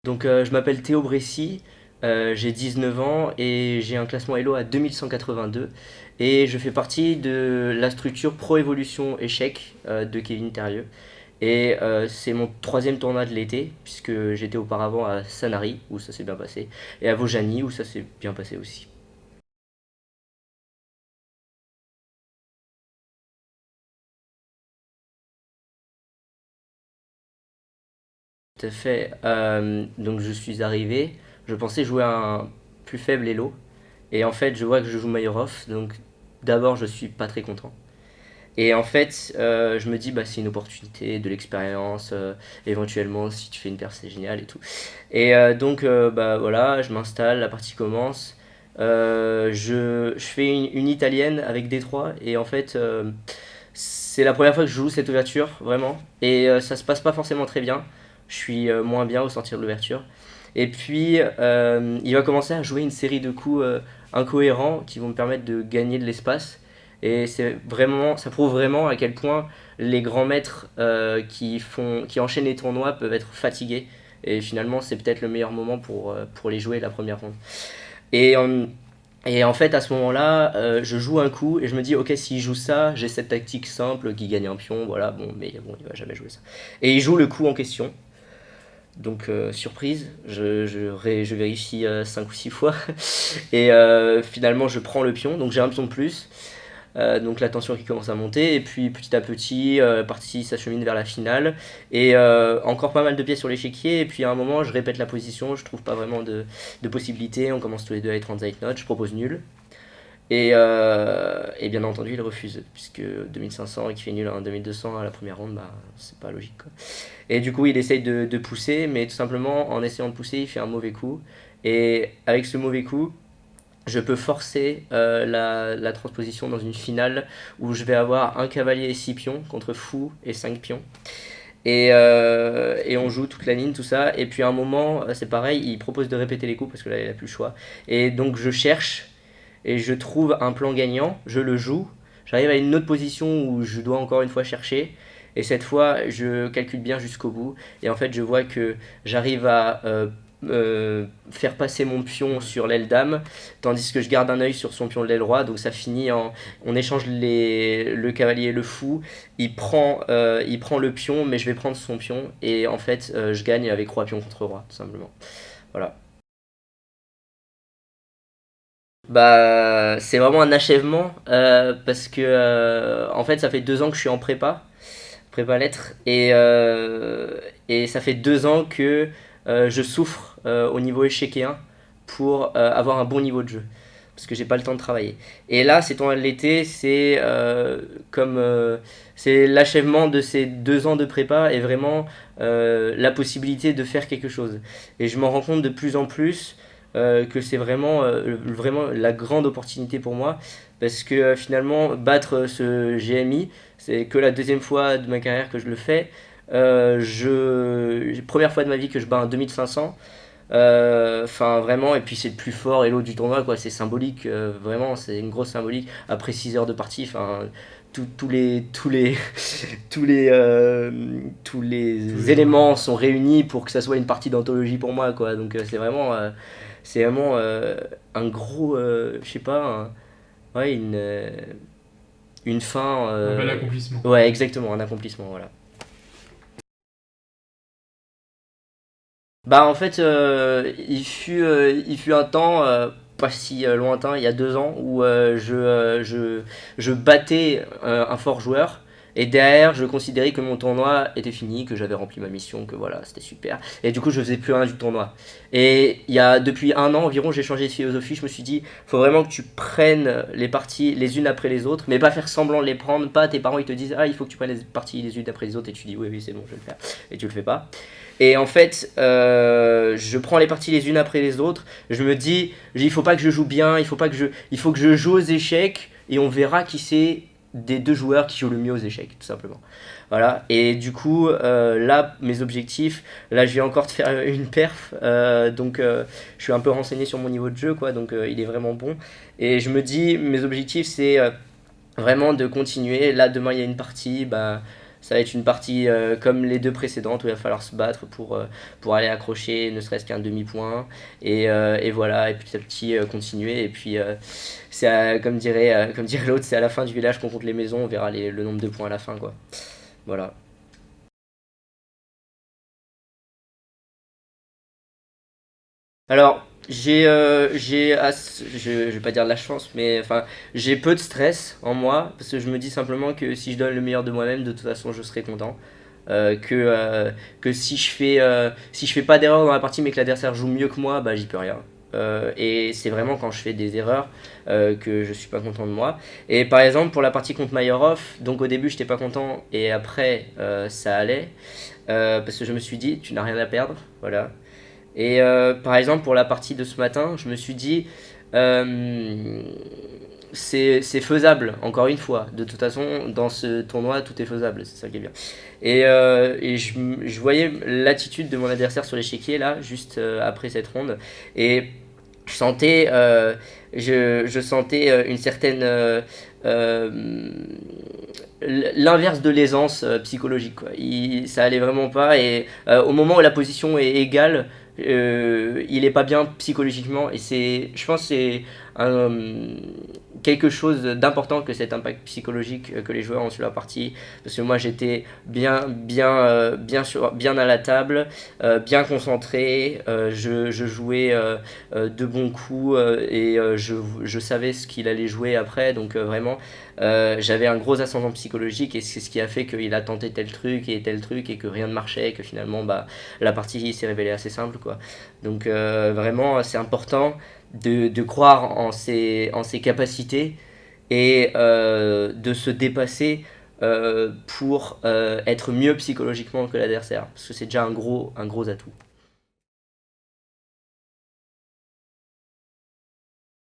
Je m'appelle Théo Brécy, j'ai 19 ans et j'ai un classement Elo à 2182 et je fais partie de la structure Pro Evolution Échec de Kevin Terrieux. C'est mon troisième tournoi de l'été puisque j'étais auparavant à Sanary où ça s'est bien passé et à Vaujany où ça s'est bien passé aussi. Tout à fait. Donc je suis arrivé, je pensais jouer un plus faible Elo et en fait je vois que je joue Mayorov donc d'abord je suis pas très content. Et en fait, je me dis, bah, c'est une opportunité, de l'expérience, éventuellement, si tu fais une perf, c'est génial et tout. Bah, voilà, je m'installe, la partie commence. Je fais une italienne avec Détroit, et en fait, c'est la première fois que je joue cette ouverture, vraiment. Ça se passe pas forcément très bien. Je suis moins bien au sortir de l'ouverture. Et puis, il va commencer à jouer une série de coups incohérents qui vont me permettre de gagner de l'espace. Et ça prouve vraiment à quel point les grands maîtres qui enchaînent les tournois peuvent être fatigués. Et finalement, c'est peut-être le meilleur moment pour les jouer la première ronde. Et, euh, et en fait, à ce moment-là, je joue un coup et je me dis, ok, s'il joue ça, j'ai cette tactique simple qui gagne un pion, voilà, bon, mais bon, il va jamais jouer ça. Et il joue le coup en question. Surprise, je vérifie 5 ou 6 fois. Finalement, je prends le pion, donc j'ai un pion de plus. Donc la tension qui commence à monter, et puis petit à petit, la partie s'achemine vers la finale, encore pas mal de pièces sur l'échiquier, et puis à un moment, je répète la position, je trouve pas vraiment de possibilité, on commence tous les deux à être en Zeitnot, je propose nul, et bien entendu, il refuse, puisque 2500 et qui fait nul à un 2200 à la première ronde, bah, c'est pas logique quoi. Et du coup, il essaye de pousser, mais tout simplement, en essayant de pousser, il fait un mauvais coup, et avec ce mauvais coup, je peux forcer la transposition dans une finale où je vais avoir un cavalier et 6 pions contre fou et 5 pions. Et on joue toute la ligne, tout ça. Et puis à un moment, c'est pareil, il propose de répéter les coups parce que là, il n'a plus le choix. Et donc je cherche et je trouve un plan gagnant, je le joue. J'arrive à une autre position où je dois encore une fois chercher. Et cette fois, je calcule bien jusqu'au bout. Et en fait, je vois que j'arrive à faire passer mon pion sur l'aile dame, tandis que je garde un œil sur son pion de l'aile droit. Donc ça finit en. On échange le cavalier et le fou. Il prend le pion, mais je vais prendre son pion. Et en fait, je gagne avec roi pion contre roi, tout simplement. Voilà. Bah, c'est vraiment un achèvement parce que en fait, ça fait 2 ans que je suis en prépa lettres, et ça fait 2 ans que je souffre au niveau échéquéen pour avoir un bon niveau de jeu parce que j'ai pas le temps de travailler. Et là, c'est tournoi de l'été, comme c'est l'achèvement de ces 2 ans de prépa et vraiment la possibilité de faire quelque chose. Et je m'en rends compte de plus en plus que c'est vraiment la grande opportunité pour moi parce que finalement battre ce GMI, c'est que la deuxième fois de ma carrière que je le fais. Première fois de ma vie que je bats un 2500. Enfin, vraiment, et puis c'est le plus fort Elo du tournoi, quoi. C'est symbolique, vraiment, c'est une grosse symbolique. Après 6 heures de partie, enfin, tous les éléments sont réunis pour que ça soit une partie d'anthologie pour moi, quoi. C'est vraiment un gros, je sais pas, ouais, une fin. Un bel accomplissement. Ouais, exactement, un accomplissement, voilà. Bah en fait, il fut un temps pas si lointain, il y a 2 ans, où je battais un fort joueur. Et derrière, je considérais que mon tournoi était fini, que j'avais rempli ma mission, que voilà, c'était super. Et du coup, je faisais plus rien du tournoi. Et depuis un an environ, j'ai changé de philosophie. Je me suis dit, faut vraiment que tu prennes les parties les unes après les autres, mais pas faire semblant de les prendre. Pas tes parents, ils te disent, ah, il faut que tu prennes les parties les unes après les autres, et tu dis, oui, oui, c'est bon, je vais le faire. Et tu le fais pas. Et en fait, je prends les parties les unes après les autres. Je me dis, il faut pas que je joue bien, il faut que je joue aux échecs et on verra qui c'est des deux joueurs qui jouent le mieux aux échecs, tout simplement. Voilà. Et du coup, là, mes objectifs, là, je vais encore te faire une perf. Je suis un peu renseigné sur mon niveau de jeu, quoi. Il est vraiment bon. Et je me dis, mes objectifs, c'est vraiment de continuer. Là, demain, il y a une partie. Bah, Ça va être une partie comme les deux précédentes où il va falloir se battre pour aller accrocher ne serait-ce qu'un demi-point. Et voilà, et petit à petit continuer. Et puis, comme dirait l'autre, c'est à la fin du village qu'on compte les maisons, on verra le nombre de points à la fin, quoi. Voilà. Alors, je vais pas dire de la chance, mais enfin, j'ai peu de stress en moi parce que je me dis simplement que si je donne le meilleur de moi-même, de toute façon, je serai content. Que si je fais pas d'erreur dans la partie, mais que l'adversaire joue mieux que moi, bah j'y peux rien. Et c'est vraiment quand je fais des erreurs que je suis pas content de moi. Et par exemple, pour la partie contre Mayorov, donc au début, j'étais pas content et après, ça allait. Parce que je me suis dit, tu n'as rien à perdre, voilà. Et par exemple, pour la partie de ce matin, je me suis dit, euh, c'est faisable, encore une fois. De toute façon, dans ce tournoi, tout est faisable, c'est ça qui est bien. Et je voyais l'attitude de mon adversaire sur l'échiquier, là, juste après cette ronde. Et je sentais, je sentais une certaine. L'inverse de l'aisance psychologique, quoi. Ça allait vraiment pas. Et au moment où la position est égale, il est pas bien psychologiquement. Et je pense que c'est un, quelque chose d'important que cet impact psychologique que les joueurs ont sur la partie. Parce que moi j'étais bien à la table, bien concentré, je jouais de bons coups je savais ce qu'il allait jouer après. Donc vraiment, j'avais un gros ascendant psychologique et c'est ce qui a fait qu'il a tenté tel truc et que rien ne marchait et que finalement la partie s'est révélée assez simple, quoi. Donc vraiment c'est important de croire en ses capacités et de se dépasser pour être mieux psychologiquement que l'adversaire. Parce que c'est déjà un gros atout.